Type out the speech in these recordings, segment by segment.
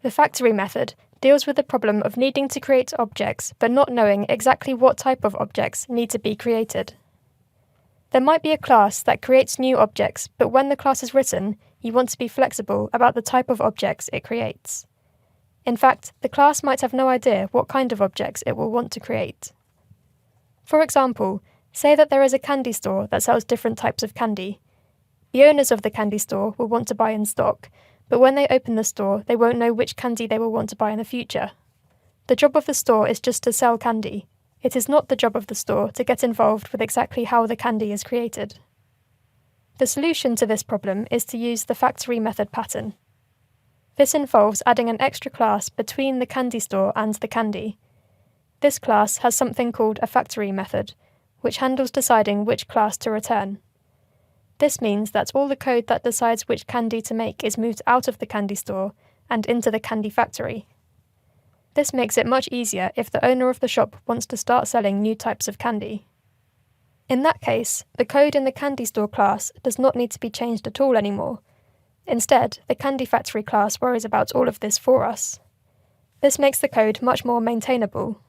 The factory method deals with the problem of needing to create objects but not knowing exactly what type of objects need to be created. There might be a class that creates new objects, but when the class is written, you want to be flexible about the type of objects it creates. In fact, the class might have no idea what kind of objects it will want to create. For example, say that there is a candy store that sells different types of candy. The owners of the candy store will want to buy in stock, but when they open the store, they won't know which candy they will want to buy in the future. The job of the store is just to sell candy. It is not the job of the store to get involved with exactly how the candy is created. The solution to this problem is to use the factory method pattern. This involves adding an extra class between the candy store and the candy. This class has something called a factory method, which handles deciding which class to return. This means that all the code that decides which candy to make is moved out of the candy store and into the candy factory. This makes it much easier if the owner of the shop wants to start selling new types of candy. In that case, the code in the candy store class does not need to be changed at all anymore. Instead, the candy factory class worries about all of this for us. This makes the code much more maintainable.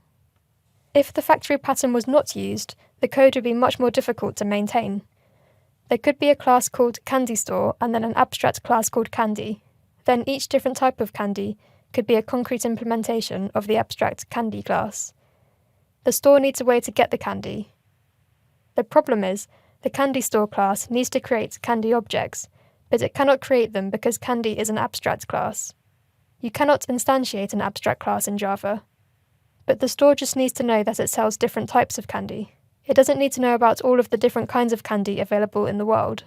If the factory pattern was not used, the code would be much more difficult to maintain. There could be a class called Candy Store and then an abstract class called Candy. Then each different type of candy could be a concrete implementation of the abstract Candy class. The store needs a way to get the candy. The problem is, the Candy Store class needs to create candy objects, but it cannot create them because candy is an abstract class. You cannot instantiate an abstract class in Java. But the store just needs to know that it sells different types of candy. It doesn't need to know about all of the different kinds of candy available in the world.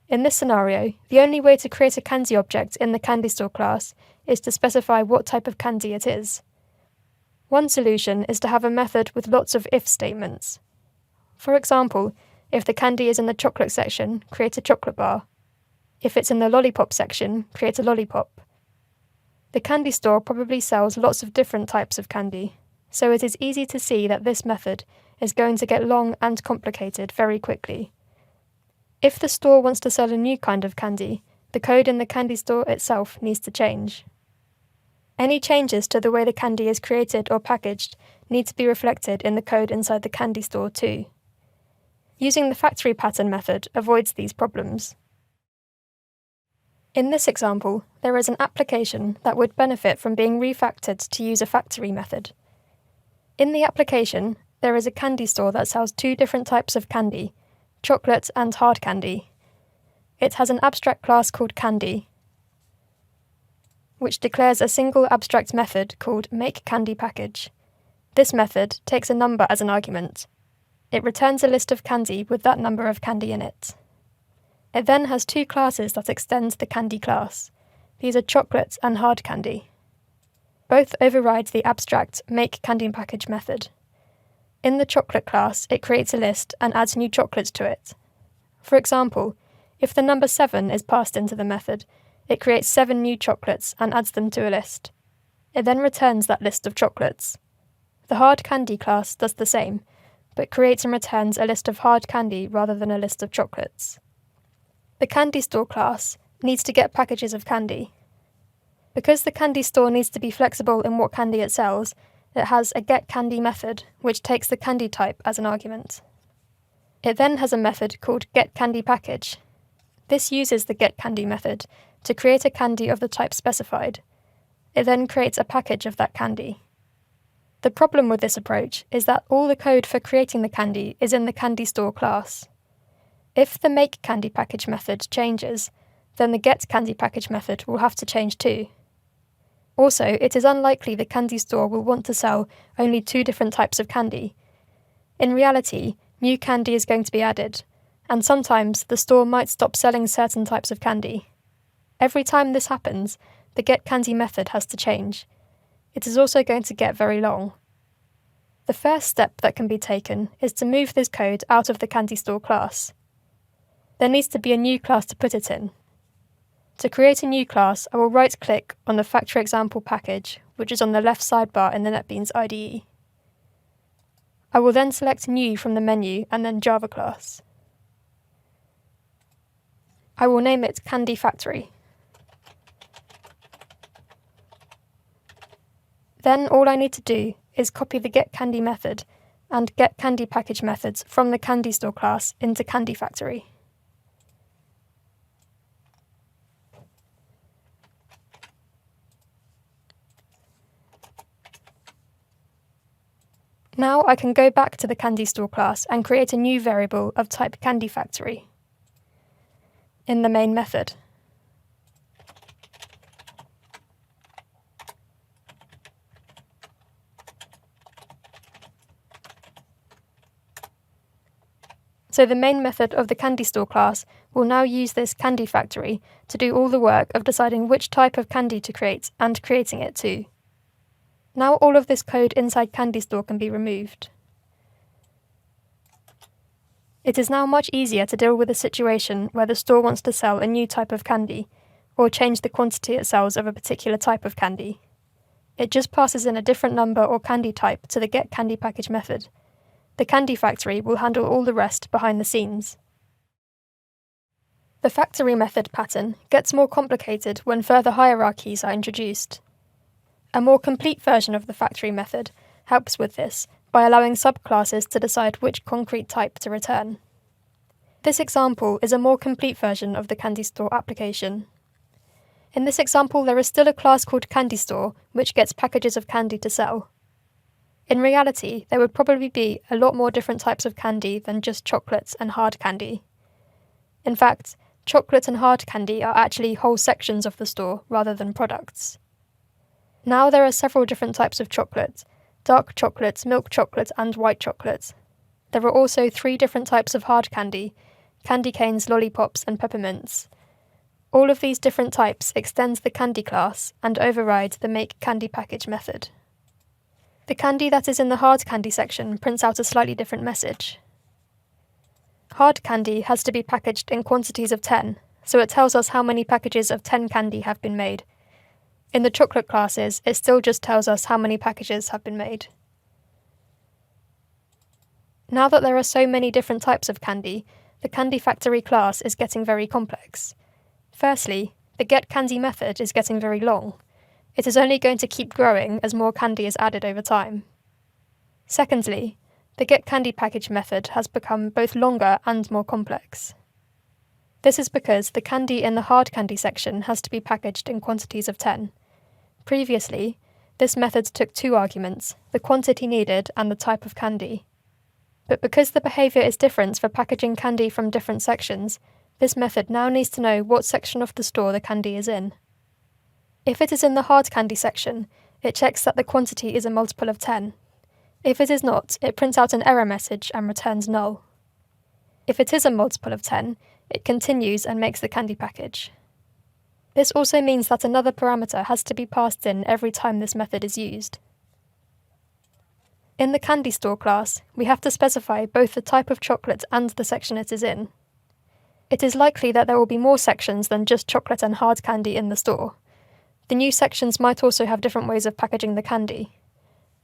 In this scenario, the only way to create a candy object in the Candy Store class is to specify what type of candy it is. One solution is to have a method with lots of if statements. For example, if the candy is in the chocolate section, create a chocolate bar. If it's in the lollipop section, create a lollipop. The candy store probably sells lots of different types of candy, so it is easy to see that this method is going to get long and complicated very quickly. If the store wants to sell a new kind of candy, the code in the candy store itself needs to change. Any changes to the way the candy is created or packaged need to be reflected in the code inside the candy store too. Using the factory pattern method avoids these problems. In this example, there is an application that would benefit from being refactored to use a factory method. In the application, there is a candy store that sells two different types of candy, chocolate and hard candy. It has an abstract class called Candy, which declares a single abstract method called makeCandyPackage. This method takes a number as an argument. It returns a list of candy with that number of candy in it. It then has two classes that extend the candy class. These are chocolate and hard candy. Both override the abstract makeCandyPackage method. In the chocolate class, it creates a list and adds new chocolates to it. For example, if the number 7 is passed into the method, it creates 7 new chocolates and adds them to a list. It then returns that list of chocolates. The hard candy class does the same, but creates and returns a list of hard candy rather than a list of chocolates. The candy store class needs to get packages of candy. Because the candy store needs to be flexible in what candy it sells, it has a getCandy method, which takes the candy type as an argument. It then has a method called getCandyPackage. This uses the getCandy method to create a candy of the type specified. It then creates a package of that candy. The problem with this approach is that all the code for creating the candy is in the candy store class. If the makeCandyPackage method changes, then the getCandyPackage method will have to change too. Also, it is unlikely the candy store will want to sell only 2 different types of candy. In reality, new candy is going to be added, and sometimes the store might stop selling certain types of candy. Every time this happens, the getCandy method has to change. It is also going to get very long. The first step that can be taken is to move this code out of the candy store class. There needs to be a new class to put it in. To create a new class, I will right-click on the factory example package, which is on the left sidebar in the NetBeans IDE. I will then select New from the menu and then Java class. I will name it Candy Factory. Then all I need to do is copy the getCandy method and getCandyPackage methods from the CandyStore class into CandyFactory. Now I can go back to the CandyStore class and create a new variable of type CandyFactory in the main method. So the main method of the CandyStore class will now use this CandyFactory to do all the work of deciding which type of candy to create and creating it too. Now all of this code inside CandyStore can be removed. It is now much easier to deal with a situation where the store wants to sell a new type of candy, or change the quantity it sells of a particular type of candy. It just passes in a different number or candy type to the getCandyPackage method. The CandyFactory will handle all the rest behind the scenes. The factory method pattern gets more complicated when further hierarchies are introduced. A more complete version of the factory method helps with this by allowing subclasses to decide which concrete type to return. This example is a more complete version of the CandyStore application. In this example, there is still a class called CandyStore which gets packages of candy to sell. In reality, there would probably be a lot more different types of candy than just chocolates and hard candy. In fact, chocolate and hard candy are actually whole sections of the store rather than products. Now there are several different types of chocolate: dark chocolate, milk chocolate, and white chocolate. There are also 3 different types of hard candy: candy canes, lollipops, and peppermints. All of these different types extend the candy class and override the makeCandyPackage method. The candy that is in the hard candy section prints out a slightly different message. Hard candy has to be packaged in quantities of 10, so it tells us how many packages of 10 candy have been made. In the chocolate classes, it still just tells us how many packages have been made. Now that there are so many different types of candy, the CandyFactory class is getting very complex. Firstly, the getCandy method is getting very long. It is only going to keep growing as more candy is added over time. Secondly, the getCandyPackage method has become both longer and more complex. This is because the candy in the hard candy section has to be packaged in quantities of 10. Previously, this method took 2 arguments, the quantity needed and the type of candy. But because the behaviour is different for packaging candy from different sections, this method now needs to know what section of the store the candy is in. If it is in the hard candy section, it checks that the quantity is a multiple of 10. If it is not, it prints out an error message and returns null. If it is a multiple of 10, it continues and makes the candy package. This also means that another parameter has to be passed in every time this method is used. In the CandyStore class, we have to specify both the type of chocolate and the section it is in. It is likely that there will be more sections than just chocolate and hard candy in the store. The new sections might also have different ways of packaging the candy.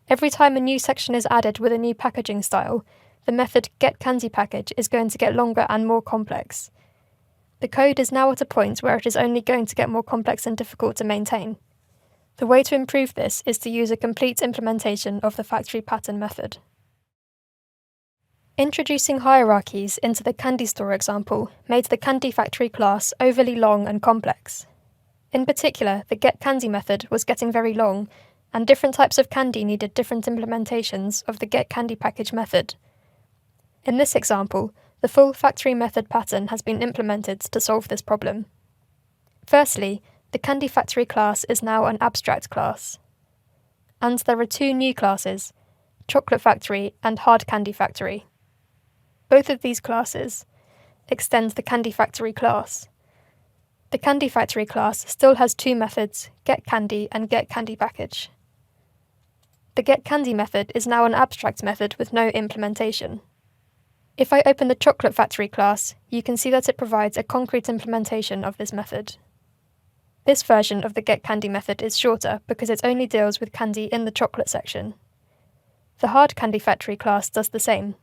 Every time a new section is added with a new packaging style, the method getCandyPackage is going to get longer and more complex. The code is now at a point where it is only going to get more complex and difficult to maintain. The way to improve this is to use a complete implementation of the factory pattern method. Introducing hierarchies into the CandyStore example made the CandyFactory class overly long and complex. In particular, the getCandy method was getting very long, and different types of candy needed different implementations of the getCandyPackage method. In this example, the full factory method pattern has been implemented to solve this problem. Firstly, the CandyFactory class is now an abstract class. And there are 2 new classes, Chocolate Factory and Hard Candy Factory. Both of these classes extend the CandyFactory class. The CandyFactory class still has 2 methods, getCandy and getCandyPackage. The getCandy method is now an abstract method with no implementation. If I open the Chocolate Factory class, you can see that it provides a concrete implementation of this method. This version of the getCandy method is shorter because it only deals with candy in the chocolate section. The Hard Candy Factory class does the same.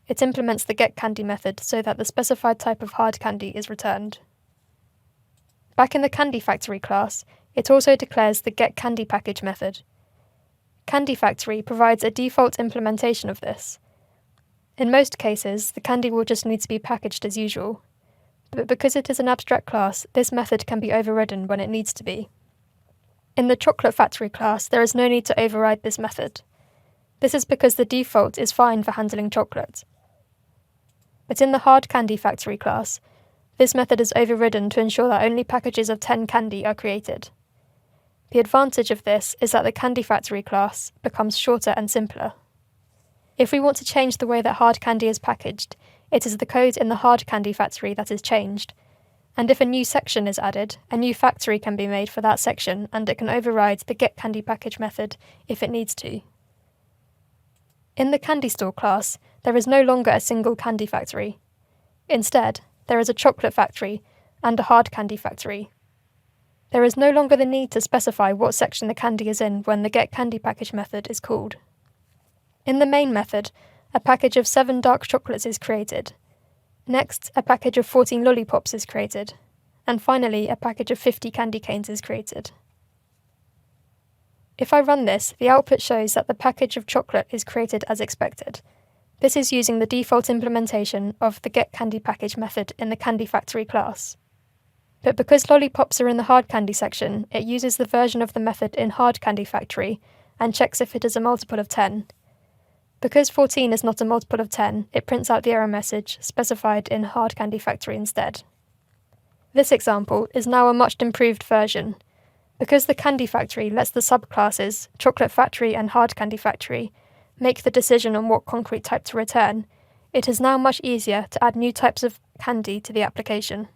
It implements the getCandy method so that the specified type of hard candy is returned. Back in the CandyFactory class, it also declares the getCandyPackage method. Candy Factory provides a default implementation of this. In most cases, the candy will just need to be packaged as usual, but because it is an abstract class, this method can be overridden when it needs to be. In the Chocolate Factory class, there is no need to override this method. This is because the default is fine for handling chocolate. But in the Hard Candy Factory class, this method is overridden to ensure that only packages of 10 candy are created. The advantage of this is that the Candy Factory class becomes shorter and simpler. If we want to change the way that hard candy is packaged, it is the code in the Hard Candy Factory that is changed, and if a new section is added, a new factory can be made for that section and it can override the getCandyPackage method if it needs to. In the Candy Store class, there is no longer a single candy factory. Instead, there is a chocolate factory and a hard candy factory. There is no longer the need to specify what section the candy is in when the getCandyPackage method is called. In the main method, a package of 7 dark chocolates is created. Next, a package of 14 lollipops is created. And finally, a package of 50 candy canes is created. If I run this, the output shows that the package of chocolate is created as expected. This is using the default implementation of the getCandyPackage method in the Candy Factory class. But because lollipops are in the hard candy section, it uses the version of the method in Hard Candy Factory and checks if it is a multiple of 10. Because 14 is not a multiple of 10, it prints out the error message specified in Hard Candy Factory instead. This example is now a much improved version. Because the Candy Factory lets the subclasses, Chocolate Factory and Hard Candy Factory, make the decision on what concrete type to return, it is now much easier to add new types of candy to the application.